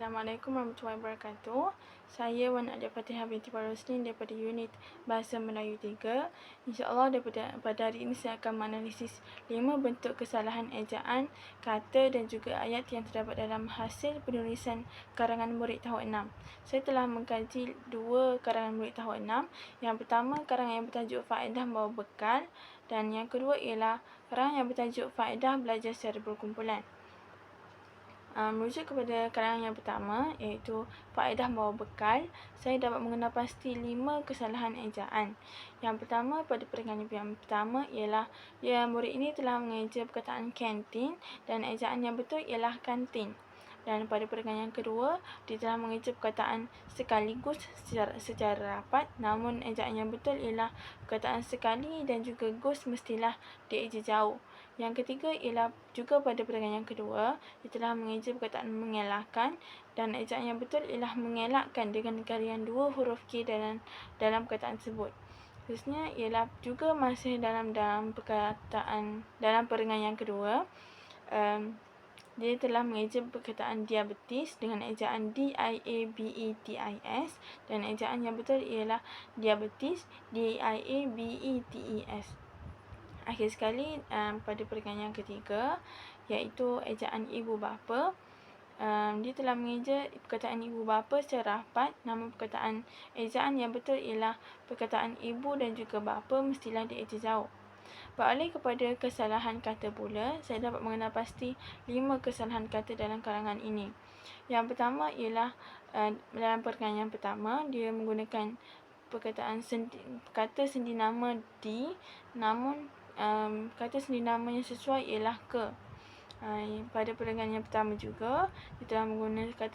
Assalamualaikum warahmatullahi wabarakatuh. Saya Wan Adia Fatihah binti Parosnin daripada unit Bahasa Melayu 3. InsyaAllah pada hari ini saya akan menganalisis 5 bentuk kesalahan ejaan, kata dan juga ayat yang terdapat dalam hasil penulisan karangan murid tahun 6. Saya telah mengkaji 2 karangan murid tahun 6. Yang pertama, karangan yang bertajuk Faedah Membawa Bekal, dan yang kedua ialah karangan yang bertajuk Faedah Belajar Secara Berkumpulan. Merujuk kepada karangan yang pertama, iaitu Faedah Membawa Bekal, saya dapat mengenal pasti 5 kesalahan ejaan. Yang pertama, pada perenggan yang pertama ialah murid ini telah mengeja perkataan kantin dan ejaan yang betul ialah kantin. Dan pada perenggan yang kedua, dia telah mengeja perkataan sekaligus secara rapat, namun ejaan yang betul ialah perkataan sekali dan juga gus mestilah dieja jauh. Yang ketiga ialah juga pada perenggan yang kedua, dia telah mengeja perkataan mengelakkan, dan ejaan yang betul ialah mengelakkan dengan galian 2 huruf K dalam perkataan tersebut. Seterusnya ialah juga masih dalam perenggan yang kedua, dia telah mengeja perkataan diabetes dengan ejaan diabetes, dan ejaan yang betul ialah diabetes diabetes. Akhir sekali, pada perenggan yang ketiga, iaitu ejaan ibu bapa, dia telah mengeja perkataan ibu bapa secara rapat, namun perkataan ejaan yang betul ialah perkataan ibu dan juga bapa mestilah dieja jauh. Beralih kepada kesalahan kata pula, saya dapat mengenal pasti 5 kesalahan kata dalam karangan ini. Yang pertama ialah dalam perenggan yang pertama, dia menggunakan perkataan kata sendi nama di, namun kata sendi nama yang sesuai ialah ke. Pada perenggan yang pertama juga, dia telah menggunakan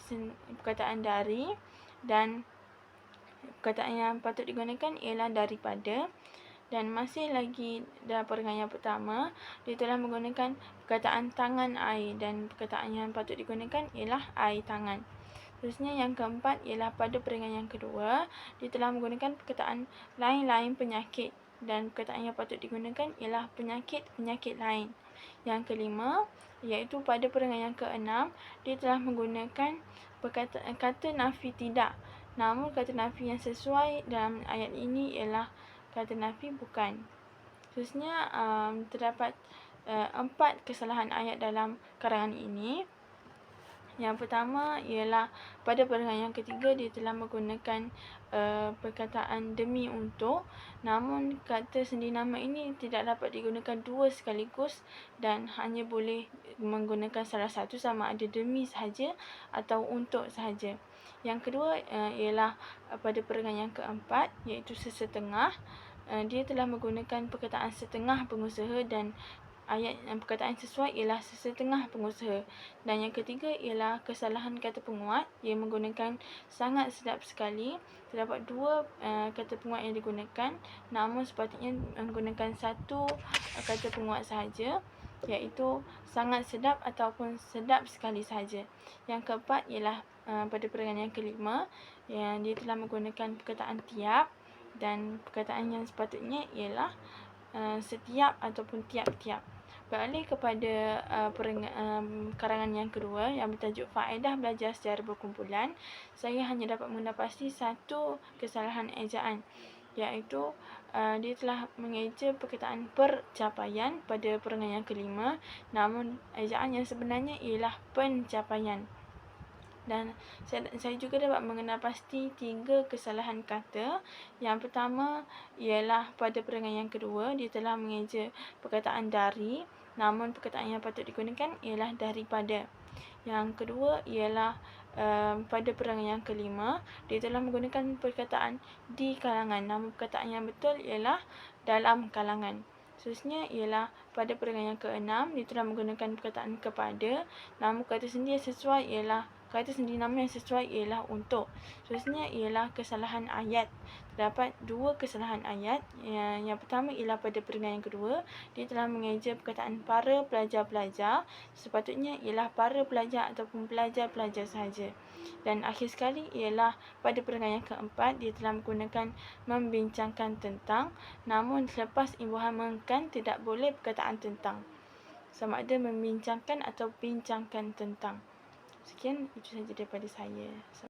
perkataan dari, dan perkataan yang patut digunakan ialah daripada. Dan masih lagi dalam perenggan yang pertama, dia telah menggunakan perkataan tangan air, dan perkataan yang patut digunakan ialah air tangan. Seterusnya yang keempat ialah pada perenggan yang kedua, dia telah menggunakan perkataan lain-lain penyakit, dan perkataan yang patut digunakan ialah penyakit-penyakit lain. Yang kelima, iaitu pada perenggan yang keenam, dia telah menggunakan kata nafi tidak, namun kata nafi yang sesuai dalam ayat ini ialah kata nafi bukan. Seterusnya, terdapat 4 kesalahan ayat dalam karangan ini. Yang pertama ialah pada perenggan yang ketiga, dia telah menggunakan perkataan demi untuk, namun kata sendi nama ini tidak dapat digunakan 2 sekaligus dan hanya boleh menggunakan salah satu, sama ada demi sahaja atau untuk sahaja. Yang kedua ialah pada perenggan yang keempat, iaitu sesetengah, dia telah menggunakan perkataan setengah pengusaha, dan ayat perkataan sesuai ialah sesetengah pengusaha. Dan yang ketiga ialah kesalahan kata penguat, ia menggunakan sangat sedap sekali. Terdapat 2 kata penguat yang digunakan, namun sepatutnya menggunakan 1 kata penguat sahaja, iaitu sangat sedap ataupun sedap sekali sahaja. Yang keempat ialah pada perenggan yang kelima, yang dia telah menggunakan perkataan tiap, dan perkataan yang sepatutnya ialah setiap ataupun tiap-tiap. Beralih kepada karangan yang kedua yang bertajuk Faedah Belajar Secara Berkumpulan, saya hanya dapat mendapati 1 kesalahan ejaan, iaitu dia telah mengeja perkataan percapaian pada perenggan yang kelima, namun ejaan yang sebenarnya ialah pencapaian. Dan saya juga dapat mengenal pasti 3 kesalahan kata. Yang pertama ialah pada perenggan yang kedua, dia telah mengeja perkataan dari, namun perkataan yang patut digunakan ialah daripada. Yang kedua ialah pada perenggan yang kelima, dia telah menggunakan perkataan di kalangan, namun perkataan yang betul ialah dalam kalangan. Seterusnya ialah pada perenggan yang keenam, dia telah menggunakan perkataan kepada, namun kata sendi nama yang sesuai ialah untuk. Seterusnya ialah kesalahan ayat. Terdapat 2 kesalahan ayat. Yang pertama ialah pada perenggan yang kedua, dia telah mengeja perkataan para pelajar-pelajar, sepatutnya ialah para pelajar ataupun pelajar-pelajar sahaja. Dan akhir sekali ialah pada perenggan yang keempat, dia telah menggunakan membincangkan tentang, namun selepas imbuhan mengkan tidak boleh perkataan tentang, sama ada membincangkan atau bincangkan tentang. Sekian, itu saja daripada saya.